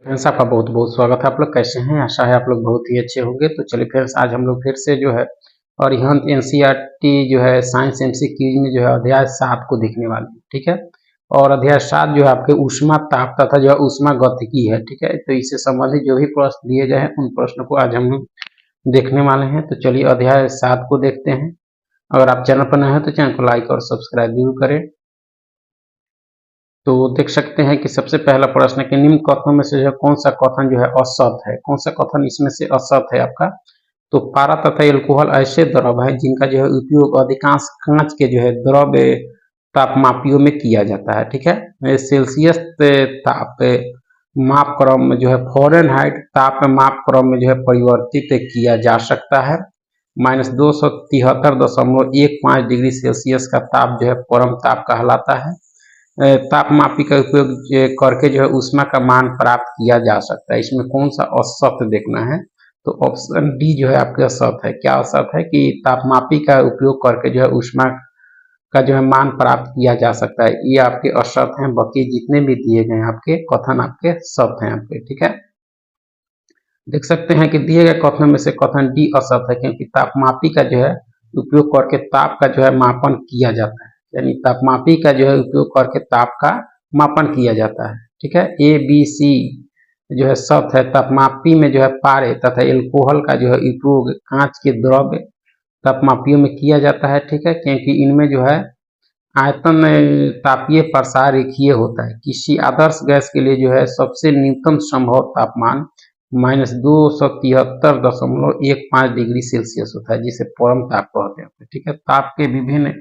Friends, आपका बहुत बहुत स्वागत है। आप लोग कैसे हैं? आशा है आप लोग बहुत ही अच्छे होंगे। तो चलिए फ्रेंड्स, आज हम लोग फिर से जो है अरिहंत एनसीईआरटी जो है साइंस एमसीक्यू में जो है अध्याय 7 को देखने वाले हैं। ठीक है, और अध्याय 7 जो है आपके ऊष्मा ताप तथा जो है ऊष्मा गतिकी है। ठीक है, तो इससे संबंधित जो भी प्रश्न दिए गए हैं उन प्रश्नों को आज हम लोग देखने वाले हैं। तो चलिए अध्याय 7 को देखते हैं। अगर आप चैनल पर नए हैं तो चैनल को लाइक और सब्सक्राइब जरूर करें। तो देख सकते हैं कि सबसे पहला प्रश्न है कि निम्न कथनों में से जो कौन सा कथन जो है असत है। कौन सा कथन इसमें से असत है आपका? तो पारा तथा एल्कोहल ऐसे द्रव है जिनका जो है उपयोग अधिकांश कांच के जो है द्रव तापमापियों में किया जाता है। ठीक है, सेल्सियस ताप माप क्रम में जो है फ़ारेनहाइट ताप माप क्रम में जो है परिवर्तित किया जा सकता है। -273.15 डिग्री सेल्सियस का ताप जो है परम ताप कहलाता है। तापमापी का उपयोग करके जो है ऊष्मा का मान प्राप्त किया जा सकता है। इसमें कौन सा असत देखना है? तो ऑप्शन डी जो है आपके असत है। क्या असत है? कि तापमापी का उपयोग करके जो है ऊष्मा का जो है मान प्राप्त किया जा सकता है। ये आपके असत हैं। बाकी जितने भी दिए गए आपके कथन आपके सत हैं आपके। ठीक है, देख सकते हैं कि दिए गए कथनों में से कथन डी असत है, क्योंकि तापमापी का जो है उपयोग करके ताप का जो है मापन किया जाता है। यानी तापमापी का जो है उपयोग करके ताप का मापन किया जाता है। ठीक है, ए बी सी जो है सत है। तापमापी में जो है पारे तथा एल्कोहल का जो है उपयोग कांच के द्रव तापमापियों में किया जाता है। ठीक है, क्योंकि इनमें जो है आयतन तापीय प्रसार रेखीय होता है। किसी आदर्श गैस के लिए जो है सबसे न्यूनतम संभव तापमान -273.15 डिग्री सेल्सियस होता है, जिसे परम ताप कहते हैं। ठीक है, ताप के विभिन्न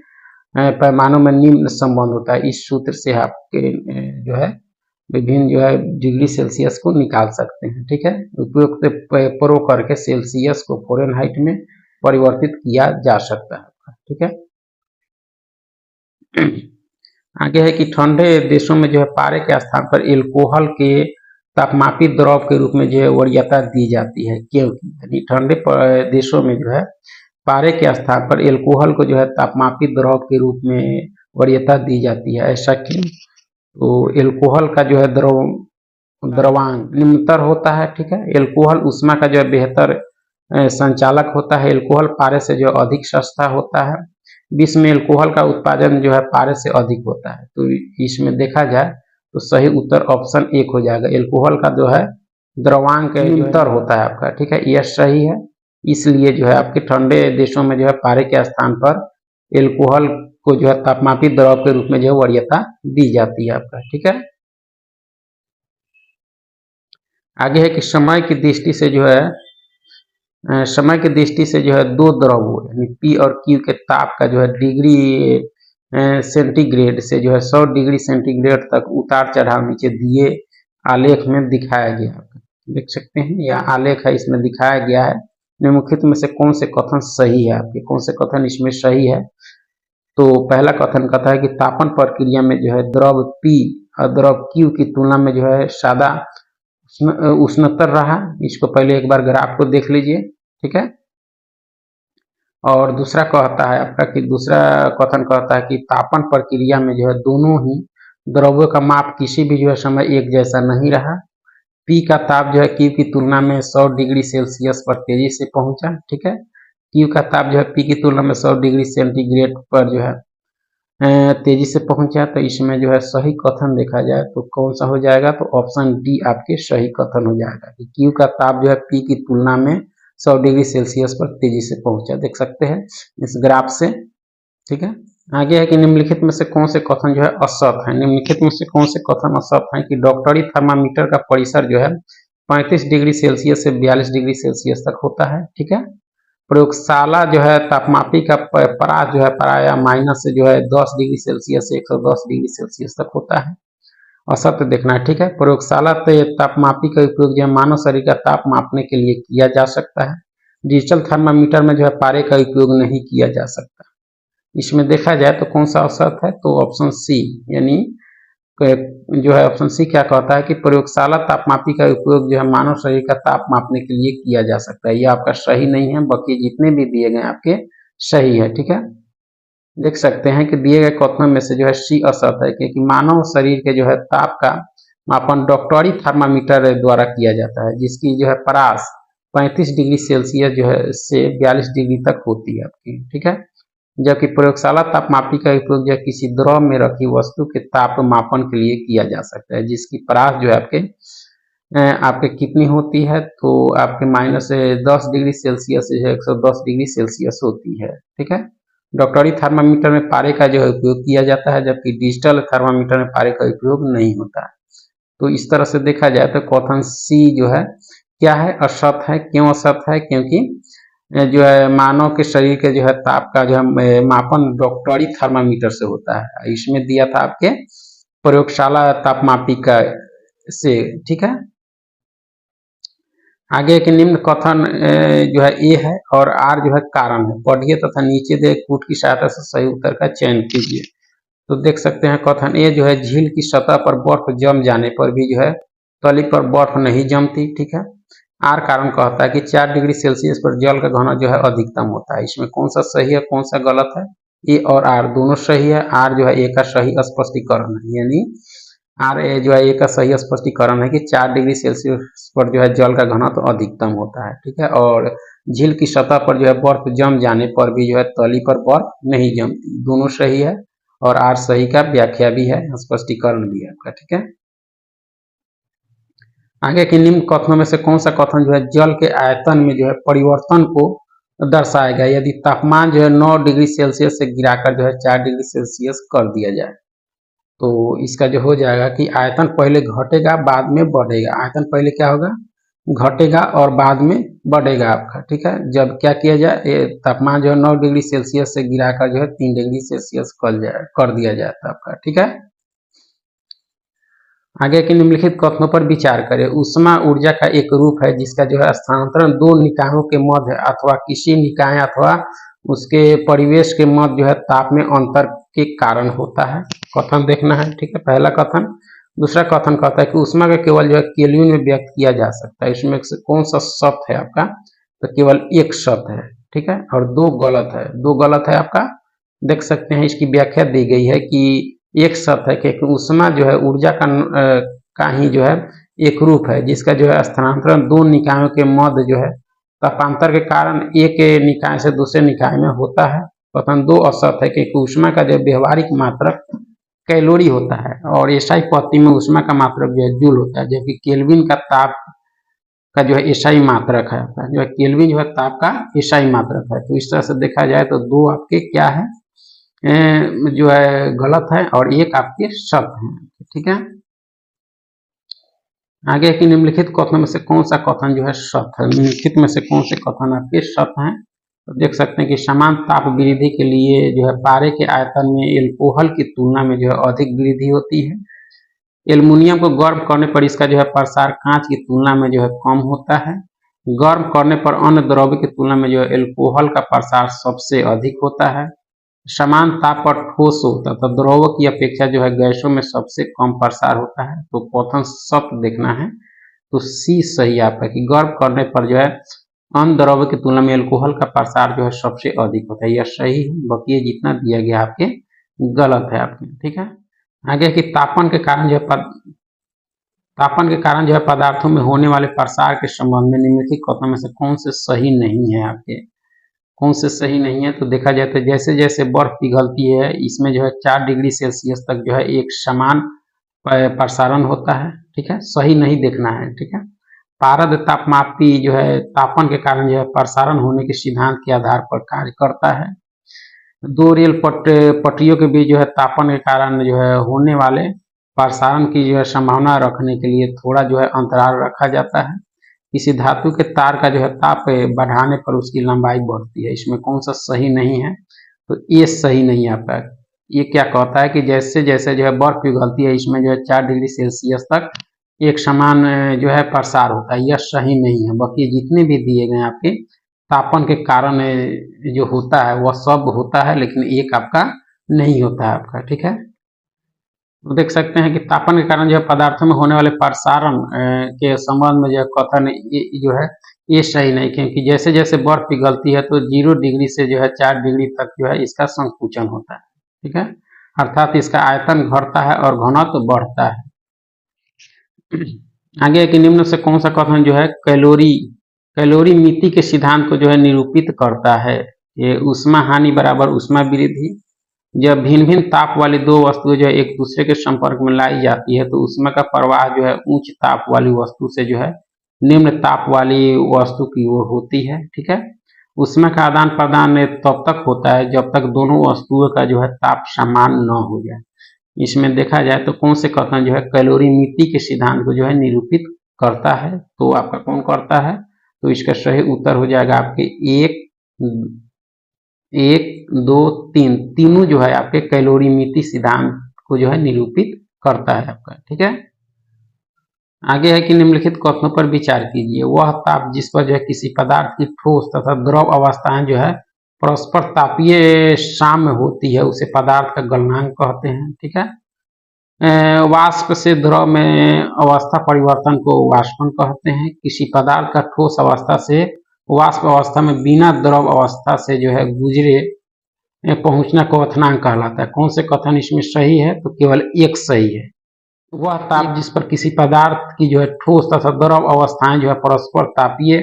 पैमानों में निम्न संबंध होता है। इस सूत्र से आपके जो है विभिन्न जो है डिग्री सेल्सियस को निकाल सकते हैं। ठीक है, उपयुक्त प्रयोग करके सेल्सियस को फ़ारेनहाइट में परिवर्तित किया जा सकता है। ठीक है, आगे है कि ठंडे देशों में जो है पारे के स्थान पर एल्कोहल के तापमापी द्रव के रूप में जो है वरीयता दी जाती है। क्योंकि यानी ठंडे देशों में जो है पारे के स्थान पर एल्कोहल को जो है तापमापी द्रव के रूप में वरीयता दी जाती है। ऐसा क्यों? तो एल्कोहल का जो है द्रवांक निम्नतर होता है। ठीक है, एल्कोहल ऊष्मा का जो है बेहतर संचालक होता है। एल्कोहल पारे से जो अधिक सस्ता होता है। विश्व में एल्कोहल का उत्पादन जो है पारे से अधिक होता है। तो इसमें देखा जाए तो सही उत्तर ऑप्शन 1 हो जाएगा। एल्कोहल का जो है द्रवांक निम्नतर होता है आपका। ठीक है, यह सही है। इसलिए जो है आपके ठंडे देशों में जो है पारे के स्थान पर एल्कोहल को जो है तापमापी द्रव के रूप में जो है वरीयता दी जाती है आपका। ठीक है, आगे है कि समय की दृष्टि से जो है समय की दृष्टि से जो है दो द्रवों यानी पी और क्यू के ताप का जो है डिग्री सेंटीग्रेड से जो है 100 डिग्री सेंटीग्रेड तक उतार चढ़ाव नीचे दिए आलेख में दिखाया गया है। देख सकते हैं यह आलेख है, इसमें दिखाया गया है। निम्नलिखित में से कौन से कथन सही है आपके? कौन से कथन इसमें सही है? तो पहला कथन कहता है कि तापन प्रक्रिया में जो है द्रव P और द्रव Q की तुलना में जो है सादा उष्णतर रहा। इसको पहले एक बार ग्राफ को देख लीजिए। ठीक है, और दूसरा कहता है आपका कि दूसरा कथन कहता है कि तापन प्रक्रिया में जो है दोनों ही द्रव्यों का माप किसी भी जो है समय एक जैसा नहीं रहा। P का ताप जो है Q की तुलना में 100 डिग्री सेल्सियस पर तेजी से पहुंचा। ठीक है, Q का ताप जो है P की तुलना में 100 डिग्री सेंटीग्रेड पर जो है तेजी से पहुंचा। तो इसमें जो है सही कथन देखा जाए तो कौन सा हो जाएगा? तो ऑप्शन डी आपके सही कथन हो जाएगा कि Q का ताप जो है P की तुलना में 100 डिग्री सेल्सियस पर तेजी से पहुंचा। देख सकते हैं इस ग्राफ से। ठीक है, आगे है कि निम्नलिखित में से कौन से कथन जो है असत है। निम्नलिखित में से कौन से कथन असत है? कि डॉक्टरी थर्मामीटर का परिसर जो है 35 डिग्री सेल्सियस से 42 डिग्री सेल्सियस तक होता है। ठीक है, प्रयोगशाला जो है तापमापी का परास जो है प्राय माइनस से जो है 10 डिग्री सेल्सियस से 110 डिग्री सेल्सियस तक होता है। असत्य देखना है। ठीक है, प्रयोगशाला तापमापी का उपयोग जो है मानव शरीर का ताप मापने के लिए किया जा सकता है। डिजिटल थर्मामीटर में जो है पारे का उपयोग नहीं किया जा सकता। इसमें देखा जाए तो कौन सा असत्य है? तो ऑप्शन सी यानी जो है ऑप्शन सी क्या कहता है कि प्रयोगशाला तापमापी का उपयोग जो है मानव शरीर का ताप मापने के लिए किया जा सकता है। ये आपका सही नहीं है। बाकी जितने भी दिए गए आपके सही है। ठीक है, देख सकते हैं कि दिए गए कथनों में से जो है सी असत है, क्योंकि मानव शरीर के जो है ताप का मापन डॉक्टरी थर्मामीटर द्वारा किया जाता है, जिसकी जो है परास 35 डिग्री सेल्सियस जो है से 42 डिग्री तक होती है आपकी, ठीक है। जबकि प्रयोगशाला तापमापी का उपयोग जो है किसी द्रव में रखी वस्तु के ताप मापन के लिए किया जा सकता है, जिसकी परास जो है आपके कितनी होती है, तो आपके -10 डिग्री सेल्सियस से 110 डिग्री सेल्सियस होती है, ठीक है। डॉक्टरी थर्मामीटर में पारे का जो है उपयोग किया जाता है, जबकि डिजिटल थर्मामीटर में पारे का उपयोग नहीं होता है। तो इस तरह से देखा जाए तो क्वेश्चन सी जो है क्या है, असत है। क्यों असत है? क्योंकि जो है मानव के शरीर के जो है ताप का जो है मापन डॉक्टरी थर्मामीटर से होता है। इसमें दिया था आपके प्रयोगशाला तापमापी का से, ठीक है। आगे के निम्न कथन जो है ए है और आर जो है कारण है। पढ़िए तथा नीचे दे कूट की सहायता से सही उत्तर का चयन कीजिए। तो देख सकते हैं कथन ए जो है झील की सतह पर बर्फ जम जाने पर भी जो है तली पर बर्फ नहीं जमती, ठीक है। आर कारण कहता है कि 4 डिग्री सेल्सियस पर जल का घनत्व जो है अधिकतम होता है। इसमें कौन सा सही है कौन सा गलत है? ए और आर दोनों सही है। आर जो है ए का सही स्पष्टीकरण है, यानी आर ए जो है ए का सही स्पष्टीकरण है कि 4 डिग्री सेल्सियस पर जो है जल का घनत्व अधिकतम होता है, ठीक है। और झील की सतह पर जो है बर्फ जम जाने पर भी जो है तली पर बर्फ नहीं जमती, दोनों सही है। और आर सही का व्याख्या भी है, स्पष्टीकरण भी है आपका, ठीक है। आगे के निम्न कथनों में से कौन सा कथन जो है जल के आयतन में जो है परिवर्तन को दर्शाएगा यदि तापमान जो है 9 डिग्री सेल्सियस से गिराकर जो है 4 डिग्री सेल्सियस कर दिया जाए? तो इसका जो हो जाएगा कि आयतन पहले घटेगा बाद में बढ़ेगा। आयतन पहले क्या होगा? घटेगा और बाद में बढ़ेगा आपका, ठीक है। जब क्या किया जाए, तापमान जो है 9 डिग्री सेल्सियस से गिराकर जो है 3 डिग्री सेल्सियस कर दिया जाता है आपका, ठीक है। आगे के निम्नलिखित कथनों पर विचार करें। ऊष्मा ऊर्जा का एक रूप है जिसका जो है स्थानांतरण दो निकायों के मध्य अथवा किसी निकाय अथवा उसके परिवेश के मध्य जो है ताप में अंतर के कारण होता है। कथन देखना है, ठीक है। पहला कथन। दूसरा कथन कहता है कि ऊष्मा का केवल जो है केल्विन में व्यक्त किया जा सकता है। इसमें से कौन सा सत्य है आपका? तो केवल एक सत्य है, ठीक है। और दो गलत है, दो गलत है आपका। देख सकते हैं इसकी व्याख्या दी गई है कि एक सत्य है कि ऊष्मा जो है ऊर्जा का ही जो है एक रूप है जिसका जो है स्थानांतरण दो निकायों के मध्य जो है तापांतर के कारण एक निकाय से दूसरे निकाय में होता है। कथन दो असत्य है कि ऊष्मा का जो व्यवहारिक मात्रक कैलोरी होता है और एसआई पद्धति में ऊष्मा का मात्रक जो है जूल होता है, जबकि केल्विन का ताप का जो है एसआई मात्रक है। जो है केल्विन जो है ताप का एसआई मात्रक है। तो इस तरह से देखा जाए तो दो आपके क्या है जो है गलत है और एक आपके सत्य है, ठीक है। आगे की निम्नलिखित कथन में से कौन सा कथन जो है सत्य है? निम्नलिखित में से कौन से कथन आपके सत्य हैं? तो देख सकते हैं कि समान ताप वृद्धि के लिए जो है पारे के आयतन में एल्कोहल की तुलना में जो है अधिक वृद्धि होती है। एल्युमिनियम को गर्म करने पर इसका जो है प्रसार कांच की तुलना में जो है कम होता है। गर्म करने पर अन्य द्रव्य की तुलना में जो है एल्कोहल का प्रसार सबसे अधिक होता है। समान ताप पर ठोस होता है तो द्रवों की अपेक्षा जो है गैसों में सबसे कम प्रसार होता है। तो कथन सत्य देखना है, तो सी सही आपका कि गर्म करने पर जो है अन्य द्रव्य की तुलना में अल्कोहल का प्रसार जो है सबसे अधिक होता है। यह सही है, बाकी ये जितना दिया गया आपके गलत है आपके, ठीक है। आगे कि तापन के कारण जो है पदार्थों में होने वाले प्रसार के संबंध में निम्नलिखित कथनों में से कौन से सही नहीं है आपके? कौन से सही नहीं है? तो देखा जाए तो जैसे जैसे बर्फ पिघलती है इसमें जो है 4 डिग्री सेल्सियस तक जो है एक समान प्रसारण होता है, ठीक है। सही नहीं देखना है, ठीक है। पारद तापमापी जो है तापन के कारण जो है प्रसारण होने के सिद्धांत के आधार पर कार्य करता है। दो रेल पटरियों के बीच जो है तापन के कारण जो है होने वाले प्रसारण की जो है संभावना रखने के लिए थोड़ा जो है अंतराल रखा जाता है। किसी धातु के तार का जो है ताप बढ़ाने पर उसकी लंबाई बढ़ती है। इसमें कौन सा सही नहीं है? तो ये सही नहीं आता। ये क्या कहता है कि जैसे जैसे जो है बर्फ पिघलती है इसमें जो है 4 डिग्री सेल्सियस तक एक समान जो है प्रसार होता है। यह सही नहीं है, बाकी जितने भी दिए गए आपके तापन के कारण जो होता है वह सब होता है, लेकिन एक आपका नहीं होता है आपका, ठीक है। तो देख सकते हैं कि तापन के कारण जो है पदार्थों में होने वाले प्रसारण के संबंध में जो है कथन जो है ये सही नहीं, क्योंकि जैसे जैसे बर्फ पिघलती है तो 0 डिग्री से जो है 4 डिग्री तक जो है इसका संकुचन होता है, ठीक है। अर्थात इसका आयतन घटता है और घनत्व बढ़ता है। आगे है कि निम्न से कौन सा कथन जो है कैलोरीमिति के सिद्धांत को जो है निरूपित करता है। ये ऊष्मा हानि बराबर ऊष्मा वृद्धि। जब भिन्न भिन्न ताप वाली दो वस्तुएं जो है एक दूसरे के संपर्क में लाई जाती है तो ऊष्मा का प्रवाह जो है उच्च ताप वाली वस्तु से जो है निम्न ताप वाली वस्तु की ओर होती है। ठीक है, ऊष्मा का आदान प्रदान तब तक होता है जब तक दोनों वस्तुओं का जो है ताप समान न हो जाए। इसमें देखा जाए तो कौन से कथन जो है कैलोरीमिति के सिद्धांत को जो है निरूपित करता है, तो आपका कौन करता है, तो इसका सही उत्तर हो जाएगा आपके एक दो तीन, तीनों जो है आपके कैलोरीमिति सिद्धांत को जो है निरूपित करता है आपका। ठीक है, आगे है कि निम्नलिखित कथनों पर विचार कीजिए। वह ताप जिस पर जो है किसी पदार्थ की ठोस तथा द्रव अवस्थाएं जो है परस्पर तापीय साम्य होती है उसे पदार्थ का गलनांक कहते हैं। ठीक है, वाष्प से द्रव में अवस्था परिवर्तन को वाष्पन कहते हैं। किसी पदार्थ का ठोस अवस्था से वाष्प अवस्था में बिना द्रव अवस्था से जो है गुजरे पहुंचना क्वथनांक कहलाता है। कौन से कथन इसमें सही है, तो केवल एक सही है। वह ताप जिस पर किसी पदार्थ की जो है ठोस तथा द्रव अवस्थाएं जो है परस्पर तापीय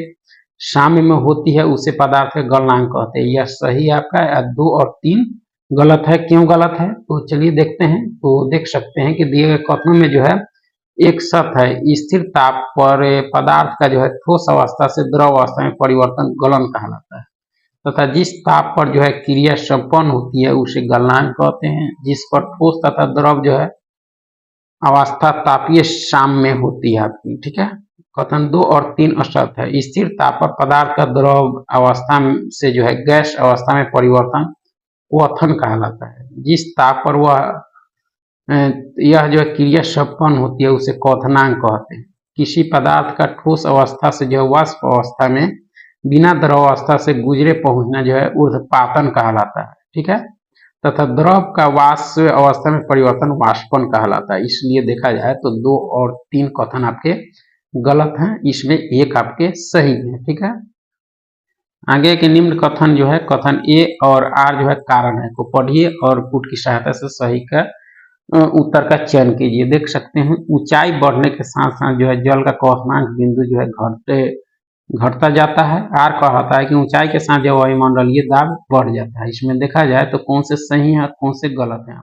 साम्य में होती है उसे पदार्थ का गलनांक कहते हैं। यह सही है आपका। 2 और 3 गलत है। क्यों गलत है, तो चलिए देखते हैं। तो देख सकते हैं कि दिए गए कथनों में जो है एक सत्य है, स्थिर ताप पर पदार्थ का जो है ठोस अवस्था से द्रव अवस्था में परिवर्तन गलन कहलाता है, तथा जिस ताप पर जो है क्रिया संपन्न होती है उसे गलनांक कहते हैं। जिस पर ठोस तथा द्रव जो है अवस्था तापीय साम्य में होती है आपकी। ठीक है, कथन 2 और 3 असत्य है। स्थिर ताप पर पदार्थ का द्रव अवस्था से जो है गैस अवस्था में परिवर्तन क्वथन कहलाता है। जिस ताप पर यह जो है क्रिया संपन्न होती है उसे क्वथनांक कहते हैं। किसी पदार्थ का ठोस अवस्था से जो है वाष्प अवस्था में बिना द्रव अवस्था से गुजरे पहुंचना जो है ऊर्ध्वपातन कहलाता है। ठीक है, तथा द्रव का वाष्प अवस्था में परिवर्तन वाष्पन कहलाता है। इसलिए देखा जाए तो 2 और 3 कथन आपके गलत हैं, इसमें एक आपके सही है। ठीक है, आगे के निम्न कथन जो है कथन ए और आर जो है कारण है को पढ़िए और पुट की सहायता से सही का उत्तर का चयन कीजिए। देख सकते हैं ऊंचाई बढ़ने के साथ साथ जो है जल का क्वथनांक बिंदु जो है घटता जाता है। आर कहता है कि ऊंचाई के साथ जो वायुमंडलीय दाब बढ़ जाता है। इसमें देखा जाए तो कौन से सही है कौन से गलत है।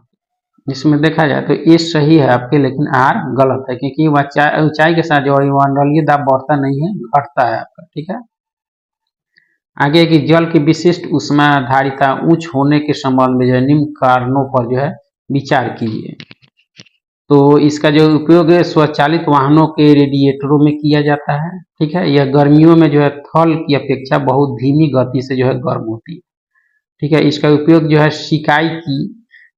इसमें देखा जाए तो ए सही है आपके, लेकिन आर गलत है, क्योंकि ऊंचाई के साथ जो वायुमंडलीय दाब बढ़ता नहीं है, घटता है आपका। ठीक है, आगे कि जल की विशिष्ट ऊष्माधारिता उच्च होने के संबंध में जो है निम्न कारणों पर जो है विचार कीजिए। तो इसका जो उपयोग है स्वचालित वाहनों के रेडिएटरों में किया जाता है। ठीक है, यह गर्मियों में जो है थल की अपेक्षा बहुत धीमी गति से जो है गर्म होती है। ठीक है, इसका उपयोग जो है सिकाई की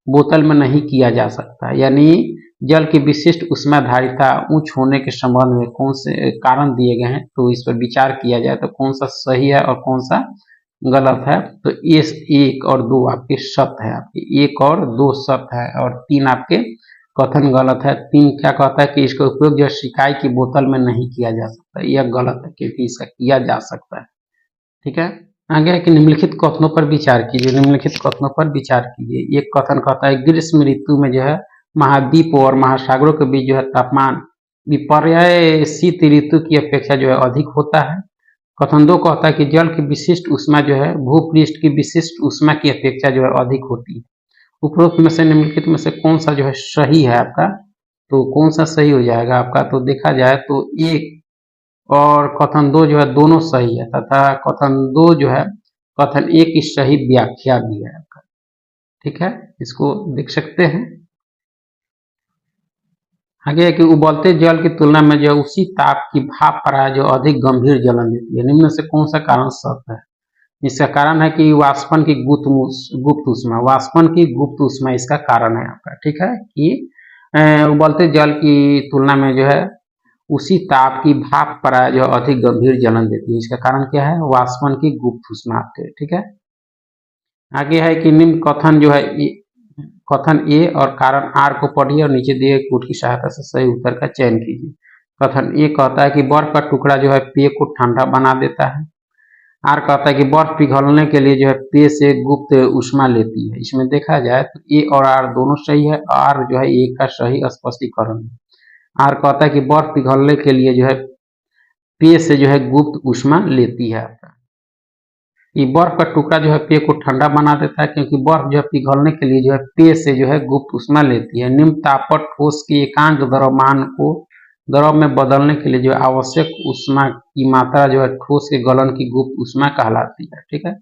बोतल में नहीं किया जा सकता। यानी जल की विशिष्ट ऊष्माधारिता उच्च होने के संबंध में कौन से कारण दिए गए हैं, तो इस पर विचार किया जाए तो कौन सा सही है और कौन सा गलत है। तो इस 1 और 2 आपके सत्य है, आपके 1 और 2 सत्य है और 3 आपके कथन गलत है। 3 क्या कहता है कि इसका उपयोग जो सिकाई की बोतल में नहीं किया जा सकता, यह गलत है क्योंकि इसका किया जा सकता है। ठीक है, आगे है कि निम्नलिखित कथनों पर विचार कीजिए। निम्नलिखित कथनों पर विचार कीजिए। एक कथन कहता है ग्रीष्म ऋतु में जो है महाद्वीपों और महासागरों के बीच जो है तापमान विपर्य शीत ऋतु की अपेक्षा जो है अधिक होता है। कथन 2 कहता है कि जल की विशिष्ट ऊष्मा जो है भूपृष्ठ की विशिष्ट ऊष्मा की अपेक्षा जो है अधिक होती है। उपरोक्त में से निम्नलिखित में से कौन सा जो है सही है आपका, तो कौन सा सही हो जाएगा आपका, तो देखा जाए तो 1 और कथन 2 जो है दोनों सही है, तथा कथन 2 जो है कथन 1 की सही व्याख्या भी है आपका। ठीक है, इसको देख सकते हैं। आगे है कि उबलते जल की तुलना में जो उसी ताप की भाप पर जो अधिक गंभीर जलन देती है। निम्न से कौन सा कारण सत्य है। इसका कारण है कि वाष्पन की गुप्त ऊष्मा, वाष्पन की गुप्त ऊष्मा इसका कारण है आपका। ठीक है, कि उबलते जल की तुलना में जो है उसी ताप की भाप पर जो अधिक गंभीर जलन देती है। इसका कारण क्या है, वाष्पन की गुप्त ऊष्मा आपके। ठीक है, आगे है कि निम्न कथन जो है कथन ए और कारण आर को पढ़िए और नीचे दिए कोड की सहायता से सही उत्तर का चयन कीजिए। कथन ए कहता है कि बर्फ का टुकड़ा जो है पेय को ठंडा बना देता है। आर कहता है कि बर्फ पिघलने के लिए जो है पेय से गुप्त ऊष्मा लेती है। इसमें देखा जाए तो ए और आर दोनों सही है। आर जो है ए का सही स्पष्टीकरण है। आर कहता है कि बर्फ पिघलने के लिए जो है पेय से जो है गुप्त ऊष्मा लेती है आपका। ये बर्फ का टुकड़ा जो है पेय को ठंडा बना देता है, क्योंकि बर्फ जो है पिघलने के लिए जो है पेय से जो है गुप्त ऊष्मा लेती है। निम्न ताप पर ठोस के एकांक द्रव्यमान को द्रव में बदलने के लिए जो आवश्यक ऊष्मा की मात्रा जो है ठोस के गलन की गुप्त ऊष्मा कहलाती है। ठीक है,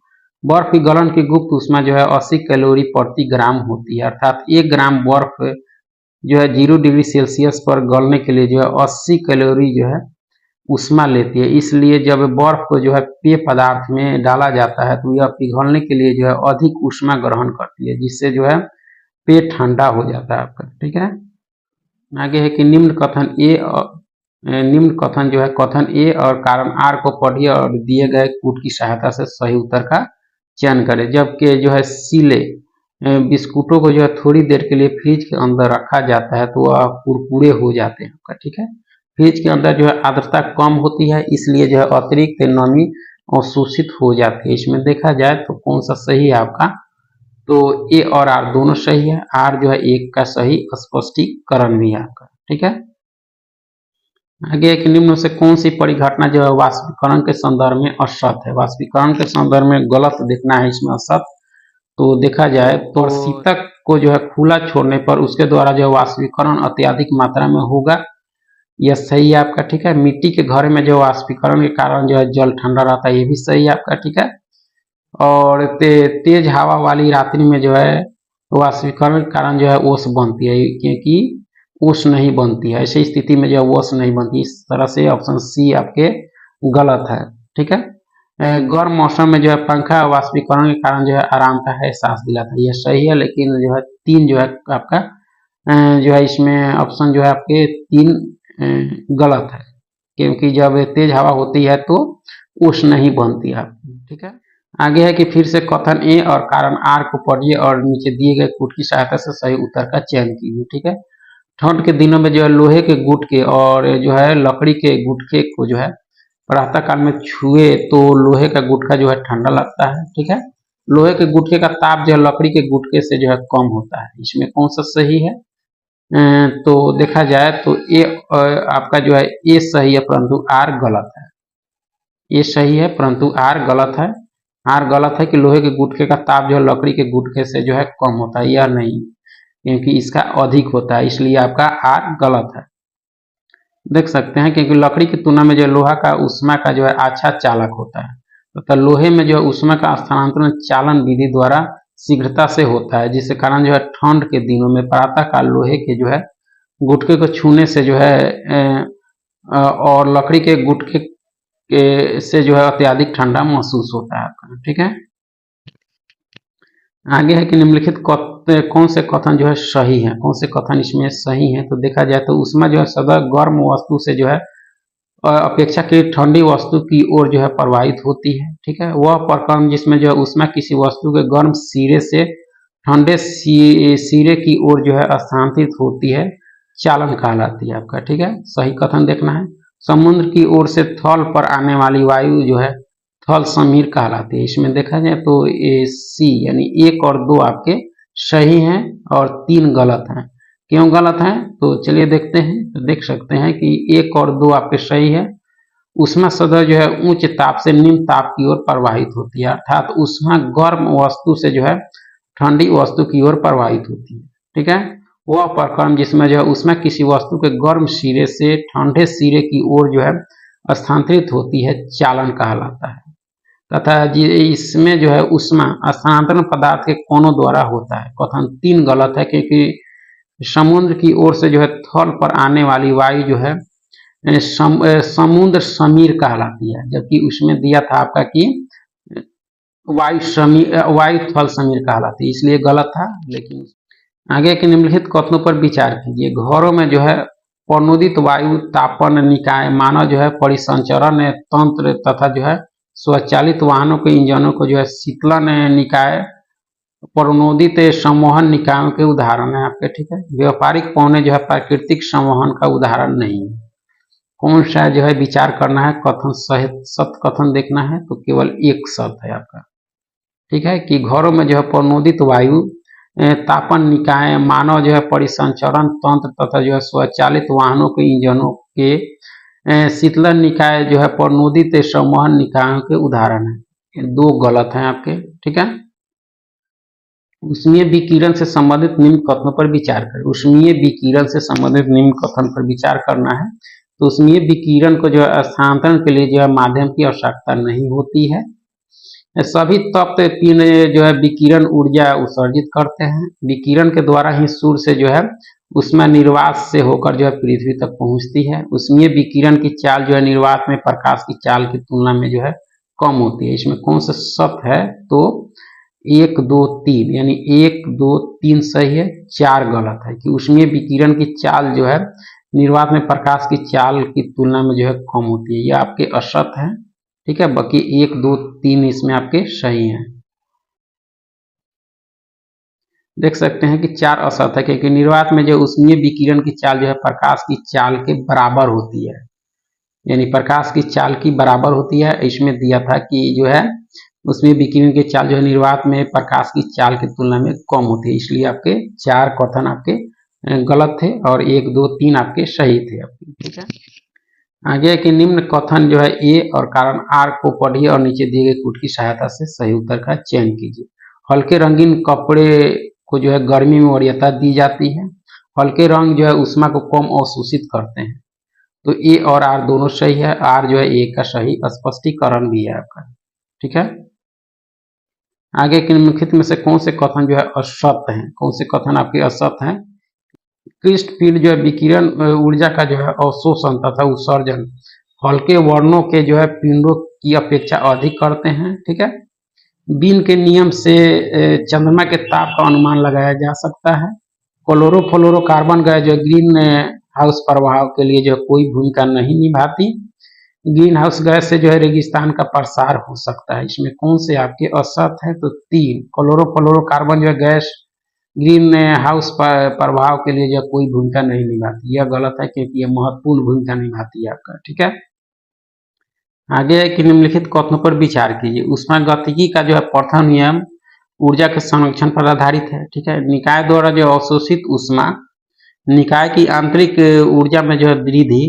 बर्फ की गलन की गुप्त ऊष्मा जो है 80 कैलोरी प्रति ग्राम होती है, अर्थात 1 ग्राम बर्फ जो है 0 डिग्री सेल्सियस पर गलने के लिए जो है 80 कैलोरी जो है ऊष्मा लेती है। इसलिए जब बर्फ को जो है पेय पदार्थ में डाला जाता है तो यह पिघलने के लिए जो है अधिक ऊष्मा ग्रहण करती है, जिससे जो है पेय ठंडा हो जाता है आपका। ठीक है, आगे है कि निम्न कथन जो है कथन ए और कारण आर को पढ़िए और दिए गए कूट की सहायता से सही उत्तर का चयन करें। जबकि जो है सीले बिस्कुटों को जो है थोड़ी देर के लिए फ्रिज के अंदर रखा जाता है तो वह कुरकुरे हो जाते हैं आपका। ठीक है, फ्रिज के अंदर जो है आर्द्रता कम होती है, इसलिए जो है अतिरिक्त नमी अवशोषित हो जाती है। इसमें देखा जाए तो कौन सा सही है आपका, तो ए और आर दोनों सही है। आर जो है एक का सही स्पष्टीकरण भी है आपका। ठीक है, आगे एक निम्न से कौन सी परिघटना जो है वाष्पीकरण के संदर्भ में असत है। वाष्पीकरण के संदर्भ में गलत देखना है इसमें असत। तो देखा जाए तो शीतक को जो है खुला छोड़ने पर उसके द्वारा जो वाष्पीकरण अत्यधिक मात्रा में होगा, यह सही है आपका। ठीक है, मिट्टी के घर में जो वाष्पीकरण के कारण जो है जल ठंडा रहता है, ये भी सही है आपका। ठीक है, और तेज हवा वाली रात्रि में जो है वाष्पीकरण के कारण जो है ओस बनती है, क्योंकि ओस नहीं बनती है, ऐसी स्थिति में जो है ओस नहीं बनती। इस तरह से ऑप्शन सी आपके गलत है। ठीक है, गर्म मौसम में जो है पंखा वाष्पीकरण के कारण जो है आराम का एहसास दिलाता है, यह सही है। लेकिन जो है 3 जो है आपका जो है इसमें ऑप्शन जो है आपके 3 गलत है, क्योंकि जब तेज हवा होती है तो ओस नहीं बनती है। ठीक है, आगे है कि फिर से कथन ए और कारण आर को पढ़िए और नीचे दिए गए कूट की सहायता से सही उत्तर का चयन कीजिए। ठीक है, ठंड के दिनों में जो है लोहे के गुटके और जो है लकड़ी के गुटके को जो है प्रातः काल में छुए तो लोहे का गुटका जो है ठंडा लगता है। ठीक है, लोहे के गुटके का ताप जो है लकड़ी के गुटके से जो है कम होता है। इसमें कौन सा सही है, तो देखा जाए तो ए आपका जो है ए सही है, परंतु आर गलत है। ए सही है परंतु आर गलत है। आर गलत है कि लोहे के गुटके का ताप जो है लकड़ी के गुटके से जो है कम होता है, यह नहीं, क्योंकि इसका अधिक होता है, इसलिए आपका आर गलत है। देख सकते हैं क्योंकि लकड़ी की तुलना में जो लोहा का ऊष्मा का जो है अच्छा चालक होता है, तो लोहे में जो है ऊष्मा का स्थानांतरण चालन विधि द्वारा शीघ्रता से होता है, जिसके कारण जो है ठंड के दिनों में प्रातः काल लोहे के जो है गुटके को छूने से जो है और लकड़ी के गुटके से जो है अत्यधिक ठंडा महसूस होता है आपका। ठीक है, आगे है कि निम्नलिखित कौन से कथन जो है सही है, कौन से कथन इसमें सही है। तो देखा जाए तो ऊष्मा जो है सदा गर्म वस्तु से जो है अपेक्षाकृत ठंडी वस्तु की ओर जो है प्रवाहित होती है। ठीक है, वह प्रक्रम जिसमें जो है ऊष्मा किसी वस्तु के गर्म सिरे से ठंडे सिरे की ओर जो है स्थानांतरित होती है, चालन कहलाती है आपका। ठीक है, सही कथन देखना है। समुद्र की ओर से थल पर आने वाली वायु जो है थल समीर कहलाती है। इसमें देखा जाए तो ए सी यानी 1 और 2 आपके सही हैं और 3 गलत हैं। क्यों गलत हैं, तो चलिए देखते हैं। तो देख सकते हैं कि 1 और 2 आपके सही है। ऊष्मा सदा जो है उच्च ताप से निम्न ताप की ओर प्रवाहित होती है, अर्थात ऊष्मा गर्म वस्तु से जो है ठंडी वस्तु की ओर प्रवाहित होती है। ठीक है, वह प्रक्रम जिसमें जो है ऊष्मा किसी वस्तु के गर्म सिरे से ठंडे सिरे की ओर जो है स्थानांतरित होती है, चालन कहलाता है। तथा इसमें जो है ऊष्मा स्थानांतरण पदार्थ के कोनों द्वारा होता है। कथन 3 गलत है, क्योंकि समुद्र की ओर से जो है थल पर आने वाली वायु जो है समुद्र समीर कहलाती है, जबकि उसमें दिया था आपका कि वायु थल समीर कहलाती है, इसलिए गलत था। लेकिन आगे के निम्नलिखित कथनों पर विचार कीजिए। घरों में जो है प्रणोदित वायु तापन निकाय मानव जो है परिसंचरण तंत्र तथा जो है स्वचालित वाहनों के इंजनों को जो है शीतलन निकाय प्रणोदित संवहन निकायों के उदाहरण है आपके। ठीक है, व्यापारिक पौने जो है प्राकृतिक संवहन का उदाहरण नहीं है। कौन सा जो है विचार करना है, कथन सत्य कथन देखना है, तो केवल एक सत्य है आपका। ठीक है, कि घरों में जो है प्रणोदित वायु तापन निकाय, मानव जो है परिसंचरण तंत्र तथा जो है स्वचालित वाहनों के इंजनों के शीतलन निकाय जो है प्रणोदित संवहन निकायों के उदाहरण है। दो गलत हैं आपके, ठीक है। ऊष्मीय विकिरण से संबंधित निम्न कथनों पर विचार करें। ऊष्मीय विकिरण से संबंधित निम्न कथन पर विचार करना है। तो ऊष्मीय विकिरण को जो है स्थानांतरण के लिए जो है माध्यम की आवश्यकता नहीं होती है। सभी तत्व तीन जो है विकिरण ऊर्जा उत्सर्जित करते हैं। विकिरण के द्वारा ही सूर्य से जो है ऊष्मा निर्वात से होकर जो है पृथ्वी तक पहुंचती है। ऊष्मीय विकिरण की चाल जो है निर्वात में प्रकाश की चाल की तुलना में जो है कम होती है। इसमें कौन सा सत्य है? तो 1, 2, 3, यानी 1, 2, 3 सही है, 4 गलत है कि ऊष्मीय विकिरण की चाल जो है निर्वात में प्रकाश की चाल की तुलना में जो है कम होती है। ये आपके असत है, ठीक है। बाकी 1, 2, 3 इसमें आपके सही हैं। देख सकते हैं कि 4 असत है, क्योंकि निर्वात में जो ऊष्मीय विकिरण की चाल जो है प्रकाश की चाल के बराबर होती है, यानी प्रकाश की चाल की बराबर होती है। इसमें दिया था कि जो है ऊष्मीय विकिरण की चाल जो है निर्वात में प्रकाश की चाल की तुलना में कम होती है, इसलिए आपके 4 कथन आपके गलत थे और 1, 2, 3 आपके सही थे आपके, ठीक है। आगे के निम्न कथन जो है ए और कारण आर को पढ़िए और नीचे दिए गए कूट की सहायता से सही उत्तर का चयन कीजिए। हल्के रंगीन कपड़े को जो है गर्मी में वरीयता दी जाती है। हल्के रंग जो है ऊष्मा को कम अवशोषित करते हैं। तो ए और आर दोनों सही है। आर जो है ए का सही स्पष्टीकरण भी है आपका, ठीक है। आगे के निम्नलिखित में से कौन से कथन जो है असत्य हैं? कौन से कथन आपके असत्य हैं? कृष्ण पिंड जो है विकिरण ऊर्जा का जो है अवशोषण तथा उत्सर्जन हल्के वर्णों के जो है पिंडों की अपेक्षा अधिक करते हैं, ठीक है। बीन के नियम से चंद्रमा के ताप का अनुमान लगाया जा सकता है। क्लोरोफ्लोरोकार्बन गैस जो ग्रीन हाउस प्रभाव के लिए जो कोई भूमिका नहीं निभाती। ग्रीन हाउस गैस से जो है रेगिस्तान का प्रसार हो सकता है। इसमें कौन से आपके असत्य है? तो 3 क्लोरोफ्लोरोकार्बन जो है गैस ग्रीन हाउस प्रभाव के लिए जो कोई भूमिका नहीं निभाती। यह गलत है, क्योंकि यह महत्वपूर्ण भूमिका निभाती है आपका, ठीक है। आगे कि निम्नलिखित कथनों पर विचार कीजिए। ऊष्मागतिकी का जो है प्रथम नियम ऊर्जा के संरक्षण पर आधारित है, ठीक है। निकाय द्वारा जो अवशोषित ऊष्मा निकाय की आंतरिक ऊर्जा में जो है वृद्धि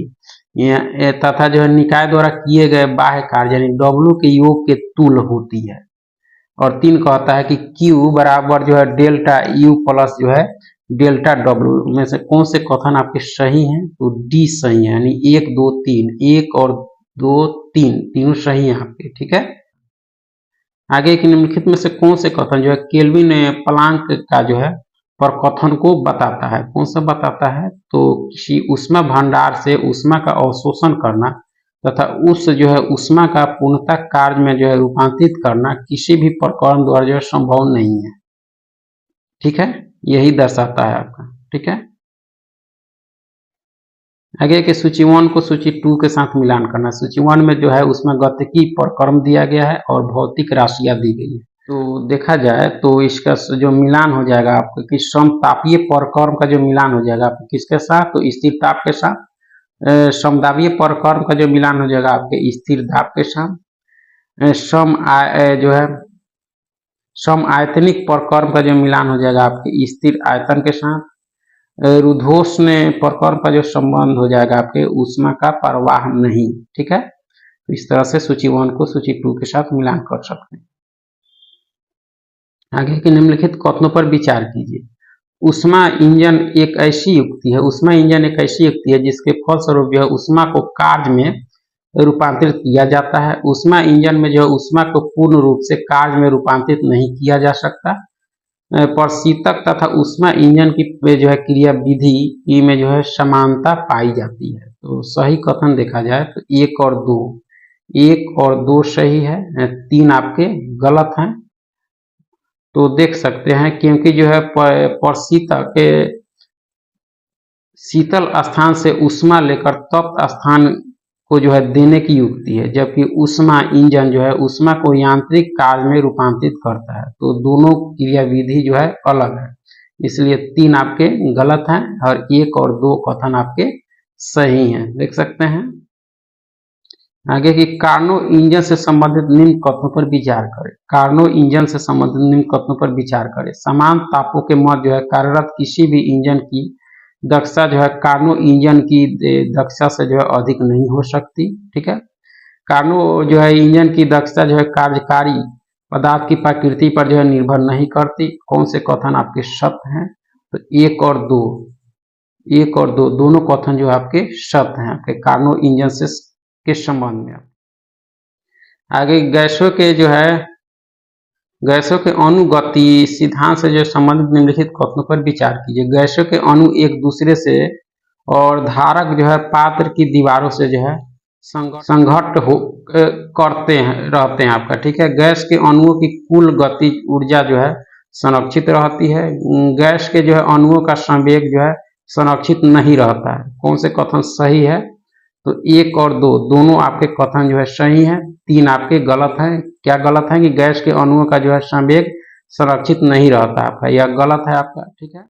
तथा जो है निकाय द्वारा किए गए बाह्य कार्य यानी W के योग के तुल्य होती है। और 3 कहता है कि Q बराबर जो है डेल्टा U प्लस जो है डेल्टा W में से कौन से कथन आपके सही हैं? तो डी सही है, यानी 1, 2, 3, 1 और 2, 3 तीनों सही हैं आपके, ठीक है। आगे के निम्नलिखित में से कौन से कथन जो है केल्विन प्लांक का जो है पर कथन को बताता है? कौन सा बताता है? तो किसी ऊष्मा भंडार से ऊष्मा का अवशोषण करना तथा उस जो है ऊष्मा का पूर्णतः कार्य में जो है रूपांतरित करना किसी भी प्रकरण द्वारा जो है संभव नहीं है, ठीक है। यही दर्शाता है आपका, ठीक है। आगे के सूची 1 को सूची 2 के साथ मिलान करना। सूची 1 में जो है उसमें गतिकी प्रक्रम दिया गया है और भौतिक राशियां दी गई है। तो देखा जाए तो इसका जो मिलान हो जाएगा आपको कि समतापीय प्रक्रम का जो मिलान हो जाएगा आपको किसके साथ? तो स्थिर ताप के साथ। समदाबीय प्रक्रम का जो मिलान हो जाएगा आपके स्थिर दाब के साथ। जो है सम आयतनिक प्रक्रम का जो मिलान हो जाएगा आपके स्थिर आयतन के साथ। रुद्धोष्ण प्रक्रम का जो संबंध हो जाएगा आपके ऊष्मा का प्रवाह नहीं, ठीक है। तो इस तरह से सूची 1 को सूची 2 के साथ मिलान कर सकते हैं। आगे के निम्नलिखित कथनों पर विचार कीजिए। ऊष्मा इंजन एक ऐसी युक्ति है, ऊष्मा इंजन एक ऐसी युक्ति है जिसके फलस्वरूप जो है ऊष्मा को कार्य में रूपांतरित किया जाता है। ऊष्मा इंजन में जो है ऊष्मा को पूर्ण रूप से कार्य में रूपांतरित नहीं किया जा सकता। पर शीतक तथा ऊष्मा इंजन की जो है क्रिया विधि में जो है समानता पाई जाती है। तो सही कथन देखा जाए तो 1 और 2, 1 और 2 सही है, 3 आपके गलत हैं। तो देख सकते हैं क्योंकि जो है परशीतक के शीतल स्थान से ऊष्मा लेकर तप्त स्थान को जो है देने की युक्ति है, जबकि ऊष्मा इंजन जो है ऊष्मा को यांत्रिक कार्य में रूपांतरित करता है। तो दोनों क्रिया विधि जो है अलग है, इसलिए 3 आपके गलत हैं और 1 और 2 कथन आपके सही हैं। देख सकते हैं आगे की कार्नो इंजन से संबंधित निम्न कथनों पर विचार करें। कार्नो इंजन से संबंधित निम्न कथनों पर विचार करें। समान तापों के मध्य जो है कार्यरत किसी भी इंजन की दक्षता जो है कार्नो इंजन की दक्षता से जो है अधिक नहीं हो सकती। ठीक है, कार्नो जो है इंजन की दक्षता जो है कार्यकारी पदार्थ की प्रकृति पर जो है निर्भर नहीं करती। कौन से कथन आपके सत्य हैं? तो एक और दो दोनों कथन जो है आपके सत्य हैं आपके कार्नो इंजन से के संबंध में। आगे गैसों के अनुगति सिद्धांत से जो संबंधित निम्नलिखित कथनों पर विचार कीजिए। गैसों के अणु एक दूसरे से और धारक जो है पात्र की दीवारों से जो है संघट्ट रहते हैं आपका। ठीक है, गैस के अणुओं की कुल गतिज ऊर्जा जो है संरक्षित रहती है। गैस के जो है अणुओं का संवेग जो है संरक्षित नहीं रहता है। कौन से कथन सही है? तो एक और दो दोनों आपके कथन जो है सही है, तीन आपके गलत हैं। क्या गलत है? कि गैस के अणुओं का जो है संवेग संरक्षित नहीं रहता आपका, यह गलत है आपका। ठीक है,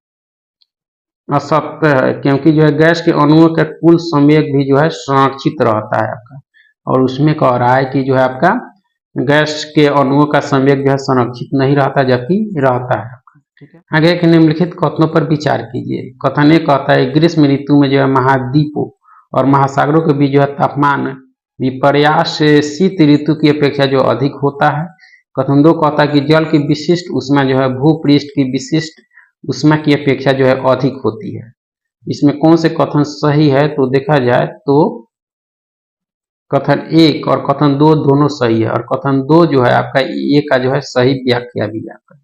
असत्य है, क्योंकि जो है गैस के अणुओं का कुल संवेग भी जो है संरक्षित रहता है आपका। और उसमें कह रहा है कि जो है आपका गैस के अणुओं का संवेग जो है संरक्षित नहीं रहता, जबकि रहता है आपका। ठीक है, आगे के निम्नलिखित कथनों पर विचार कीजिए। कथन एक कहता है ग्रीष्म ऋतु में जो है महाद्वीपों और महासागरों के बीच जो है तापमान विपर्यास से शीत ऋतु की अपेक्षा जो अधिक होता है। कथन दो कहता है कि जल की विशिष्ट ऊष्मा जो है भूपृष्ठ की विशिष्ट ऊष्मा की अपेक्षा जो है अधिक होती है। इसमें कौन से कथन सही है? तो देखा जाए तो कथन एक और कथन दो दोनों सही है, और कथन दो जो है आपका ए का जो है सही व्याख्या भी आपका।